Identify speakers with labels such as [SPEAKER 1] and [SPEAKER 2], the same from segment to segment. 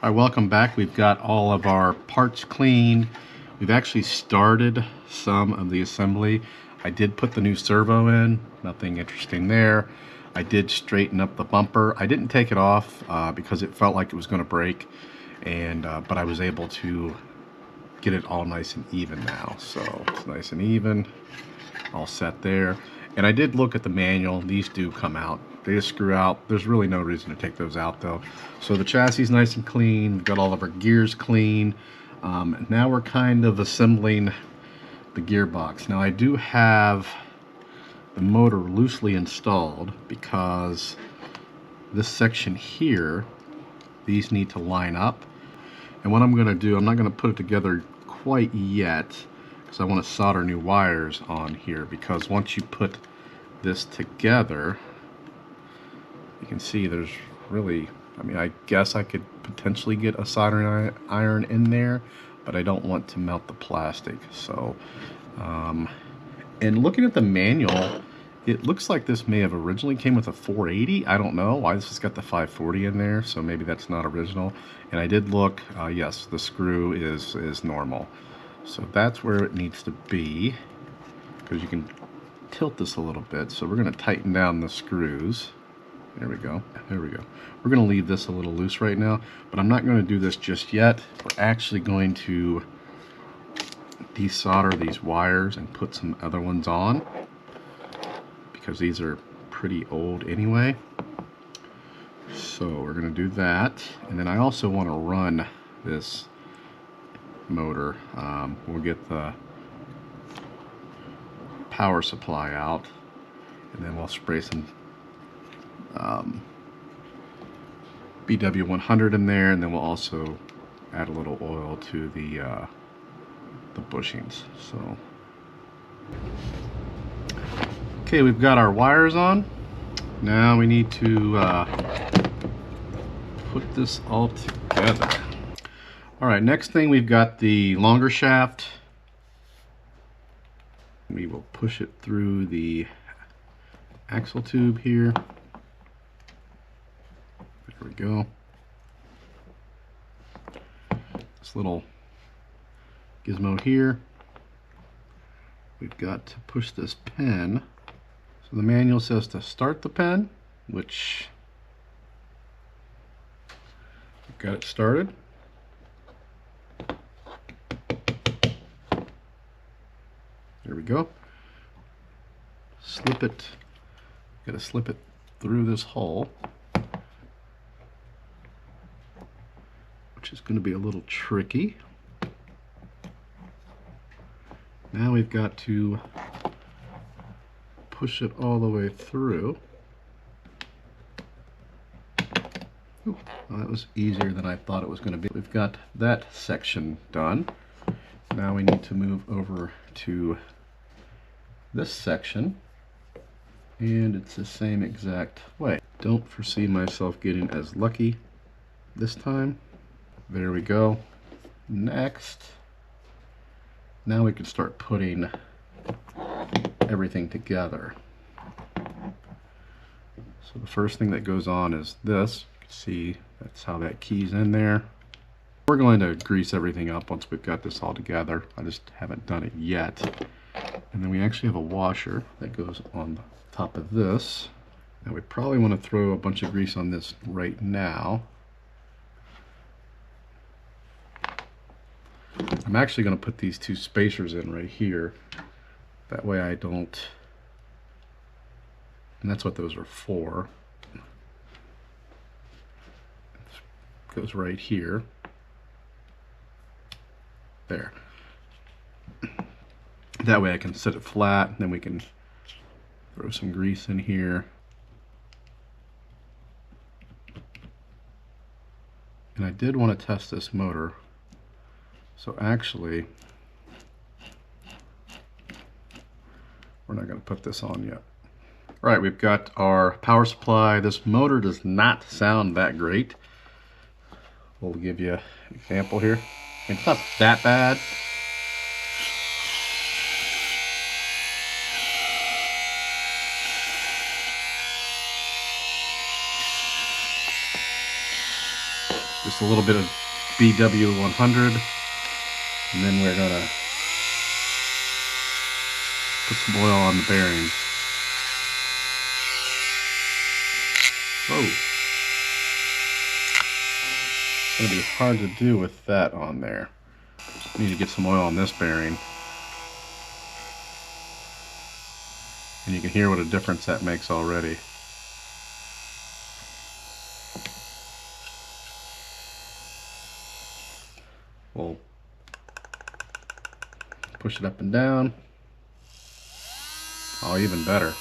[SPEAKER 1] All right, welcome back. We've got all of our parts cleaned. We've actually started some of the assembly. I did put the new servo in, nothing interesting there. I did straighten up the bumper. I didn't take it off because it felt like it was going to break, and but I was able to get it all nice and even now. So it's nice and even, all set there. And I did look at the manual. These do come out. They just screw out. There's really no reason to take those out though. So the chassis is nice and clean. We've got all of our gears clean. Now we're kind of assembling the gearbox. Now I do have the motor loosely installed because this section here, these need to line up. And what I'm going to do, I'm not going to put it together quite yet because I want to solder new wires on here, because once you put this together, you can see there's really, I mean, I guess I could potentially get a soldering iron in there, but I don't want to melt the plastic. So, and looking at the manual, it looks like this may have originally came with a 480. I don't know why this has got the 540 in there, so maybe that's not original. And I did look, yes, the screw is normal. So that's where it needs to be, because you can tilt this a little bit. So we're going to tighten down the screws. There we go. There we go. We're going to leave this a little loose right now, but I'm not going to do this just yet. We're actually going to desolder these wires and put some other ones on, because these are pretty old anyway. So we're going to do that. And then I also want to run this motor. We'll get the power supply out, and then we'll spray some BW100 in there, and then we'll also add a little oil to the bushings. So okay, we've got our wires on. Now we need to put this all together. All right, next thing, we've got the longer shaft. We will push it through the axle tube here. There we go. This little gizmo here. We've got to push this pin. So the manual says to start the pen, which I've got it started. There we go. Slip it. Got to slip it through this hole, which is going to be a little tricky. Now we've got to push it all the way through. Ooh, well, that was easier than I thought it was going to be. We've got that section done. Now we need to move over to this section, and it's the same exact way. Don't foresee myself getting as lucky this time. There we go. Next, now we can start putting everything together. So the first thing that goes on is this. You can see that's how that key's in there. We're going to grease everything up once we've got this all together. I just haven't done it yet. And then we actually have a washer that goes on the top of this. Now we probably want to throw a bunch of grease on this right now. I'm actually going to put these two spacers in right here. That way I don't, and that's what those are for. It goes right here. There. That way I can set it flat, and then we can throw some grease in here. And I did want to test this motor. So actually, we're not going to put this on yet. All right, we've got our power supply. This motor does not sound that great. We'll give you an example here. It's not that bad. Just a little bit of BW100, and then we're gonna put some oil on the bearings. Whoa. It's gonna be hard to do with that on there. Need to get some oil on this bearing. And you can hear what a difference that makes already. We'll push it up and down. Oh, even better.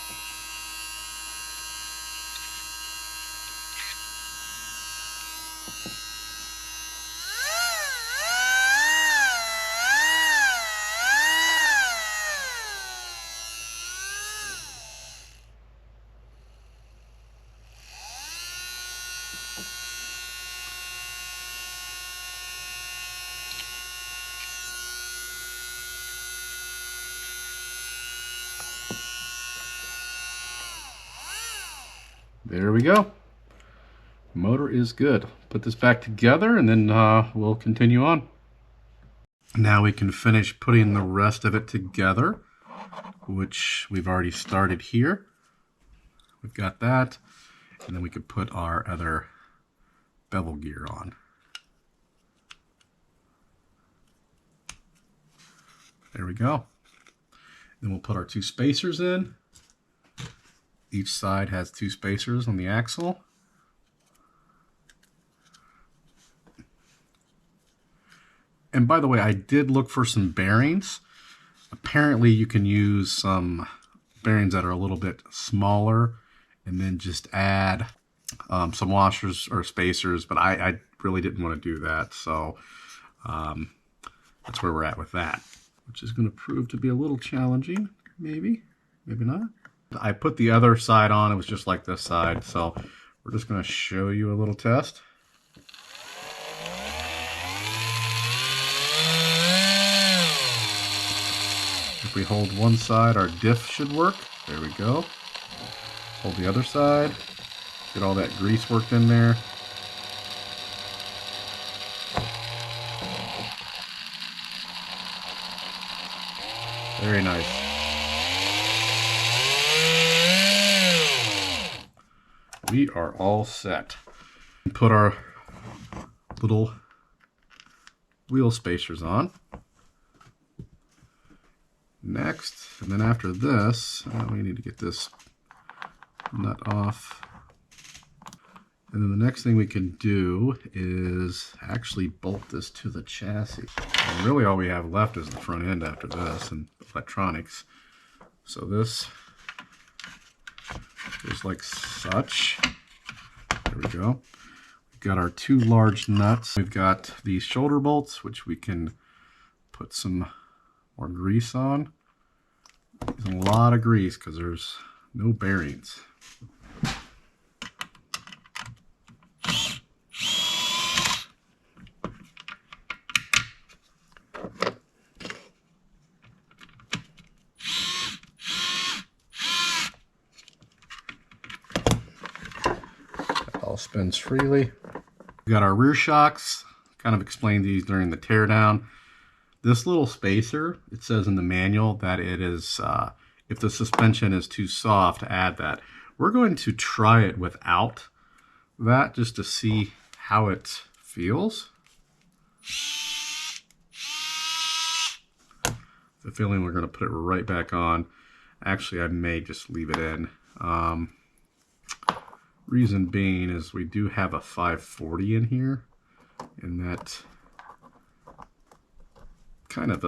[SPEAKER 1] There we go. Motor is good. Put this back together and then we'll continue on. Now we can finish putting the rest of it together, which we've already started here. We've got that, and then we could put our other bevel gear on. There we go. Then we'll put our 2 spacers in. Each side has 2 spacers on the axle. And by the way, I did look for some bearings. Apparently you can use some bearings that are a little bit smaller and then just add some washers or spacers, but I really didn't want to do that. So that's where we're at with that, which is going to prove to be a little challenging, maybe not. I put the other side on, it was just like this side, so we're just going to show you a little test. If we hold one side, our diff should work. There we go. Hold the other side. Get all that grease worked in there. Very nice. We are all set. Put our little wheel spacers on. Next, and then after this, we need to get this nut off. And then the next thing we can do is actually bolt this to the chassis. And really all we have left is the front end after this and electronics. So this goes like such. There we go. We've got our 2 large nuts. We've got these shoulder bolts, which we can put some more grease on. There's a lot of grease because there's no bearings. That all spins freely. We got our rear shocks. Kind of explained these during the teardown. This little spacer, it says in the manual that it is, if the suspension is too soft, to add that. We're going to try it without that just to see how it feels. The feeling we're going to put it right back on. Actually, I may just leave it in. Reason being is we do have a 540 in here, and that kind of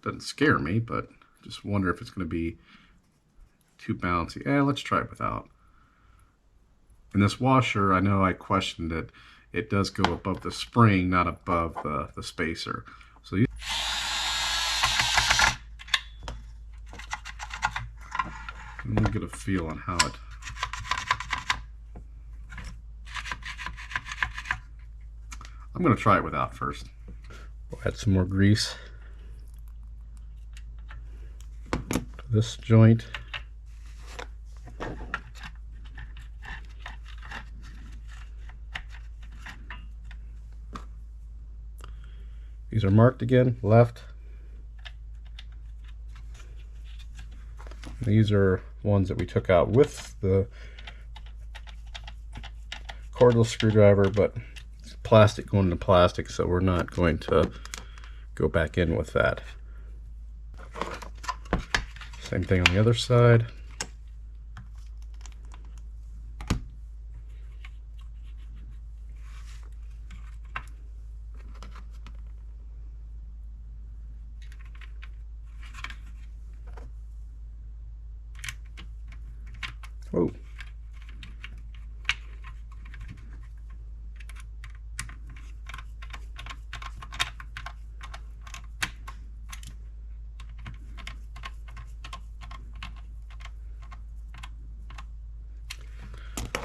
[SPEAKER 1] doesn't scare me, but just wonder if it's going to be too bouncy. Let's try it without. And this washer, I know I questioned it. It does go above the spring, not above the spacer. So you let me get a feel on how it. I'm going to try it without first. We'll add some more grease to this joint. These are marked again, left. These are ones that we took out with the cordless screwdriver, but it's plastic going into plastic, so we're not going to go back in with that. Same thing on the other side. Oh.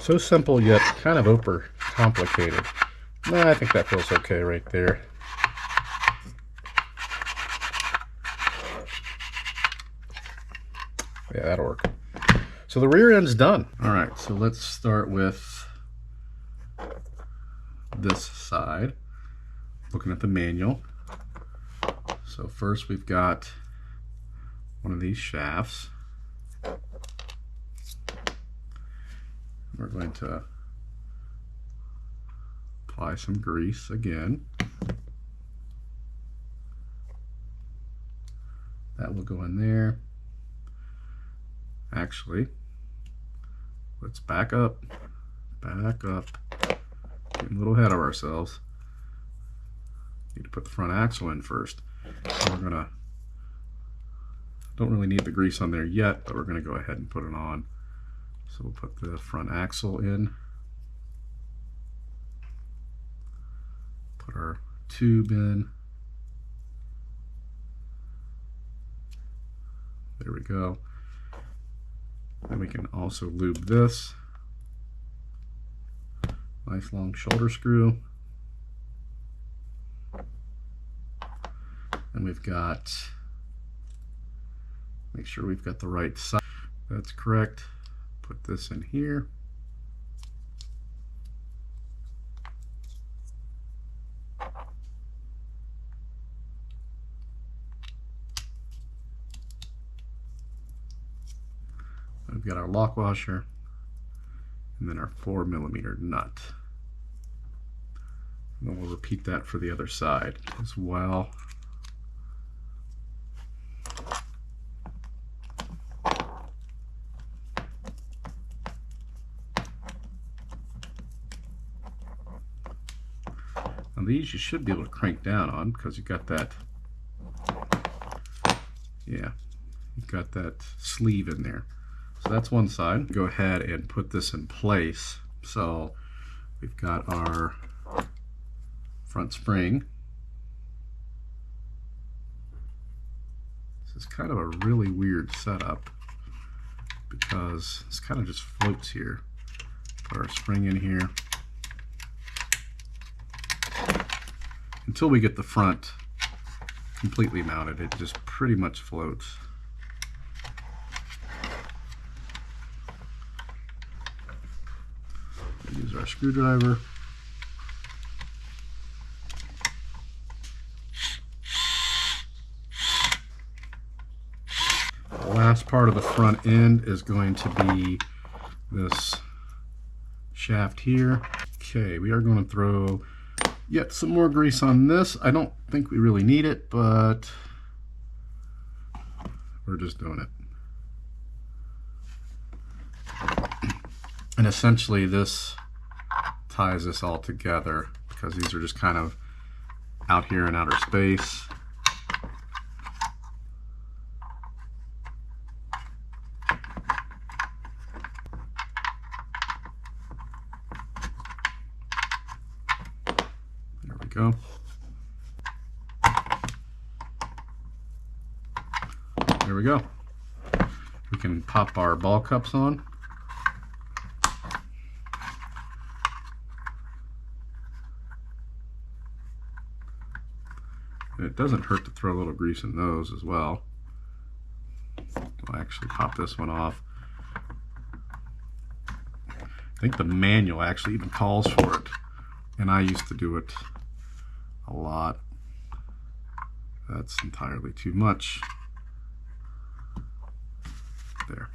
[SPEAKER 1] So simple yet kind of over complicated. Nah, I think that feels okay right there. Yeah, that'll work. So the rear end's done. All right, so let's start with this side. Looking at the manual. So first we've got one of these shafts. We're going to apply some grease again. That will go in there. Actually, let's back up. Getting a little ahead of ourselves. Need to put the front axle in first. So we're gonna, don't really need the grease on there yet, but we're gonna go ahead and put it on. So we'll put the front axle in. Put our tube in. There we go. Then we can also lube this. Nice long shoulder screw. And we've got, make sure we've got the right side. That's correct. Put this in here. We've got our lock washer and then our 4mm nut. And then we'll repeat that for the other side as well. Now these you should be able to crank down on because you've got that, yeah, you've got that sleeve in there. So that's one side. Go ahead and put this in place. So we've got our front spring. This is kind of a really weird setup because this kind of just floats here. Put our spring in here. Until we get the front completely mounted, it just pretty much floats. Use our screwdriver. The last part of the front end is going to be this shaft here. Okay, we are going to throw yet some more grease on this. I don't think we really need it, but we're just doing it. And essentially this ties this all together because these are just kind of out here in outer space. There we go. There we go. We can pop our ball cups on. And it doesn't hurt to throw a little grease in those as well. I'll actually pop this one off. I think the manual actually even calls for it, and I used to do it a lot. That's entirely too much. There.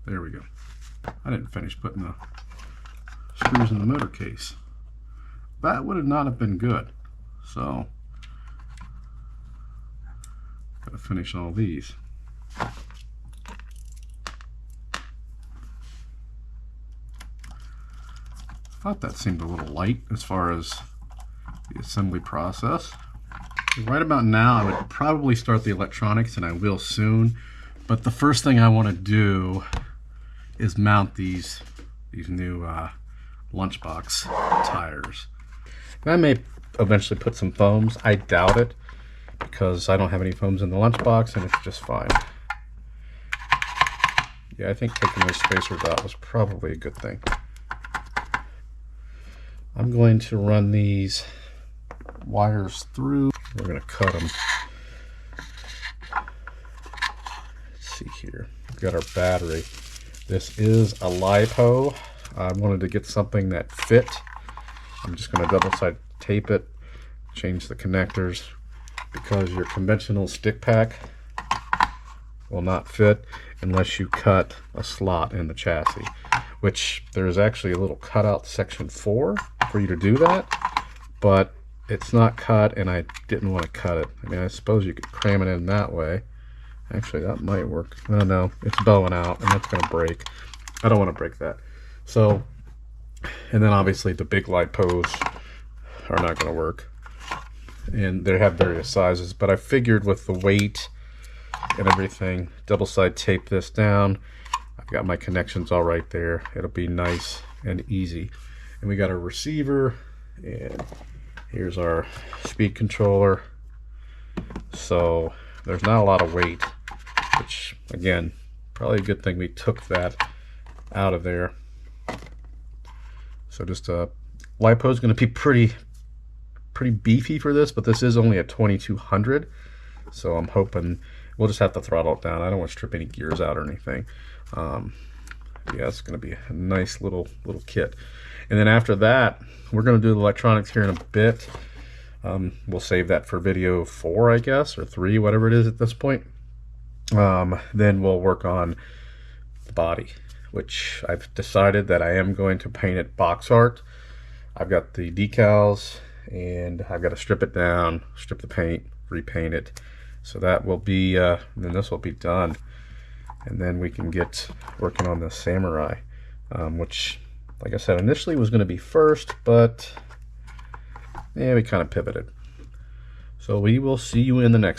[SPEAKER 1] There we go. I didn't finish putting the screws in the motor case. That would not have been good. So, gotta finish all these. Thought that seemed a little light as far as the assembly process. Right about now, I would probably start the electronics, and I will soon. But the first thing I want to do is mount these new lunchbox tires. And I may eventually put some foams. I doubt it because I don't have any foams in the lunchbox, and it's just fine. Yeah, I think taking those spacers out was probably a good thing. I'm going to run these wires through. We're going to cut them. Let's see here. We've got our battery. This is a LiPo. I wanted to get something that fit. I'm just going to double side tape it, change the connectors, because your conventional stick pack will not fit unless you cut a slot in the chassis, which there's actually a little cutout section for you to do that, but it's not cut and I didn't want to cut it. I mean, I suppose you could cram it in that way. Actually, that might work. Oh no, it's bowing out and that's going to break. I don't want to break that. So, and then obviously the big LiPos are not going to work. And they have various sizes, but I figured with the weight and everything, double side tape this down. I've got my connections all right there. It'll be nice and easy. And we got a receiver, and here's our speed controller. So there's not a lot of weight, which again, probably a good thing we took that out of there. So just LiPo is going to be pretty beefy for this, but this is only a 2200, so I'm hoping we'll just have to throttle it down. I don't want to strip any gears out or anything. Yeah, it's going to be a nice little kit. And then after that, we're going to do the electronics here in a bit. We'll save that for video 4, I guess, or 3, whatever it is at this point. Then we'll work on the body, which I've decided that I am going to paint it box art. I've got the decals, and I've got to strip it down, strip the paint, repaint it. So that will be, then this will be done. And then we can get working on the Samurai, which, like I said, initially was going to be first, but yeah, we kind of pivoted. So we will see you in the next one.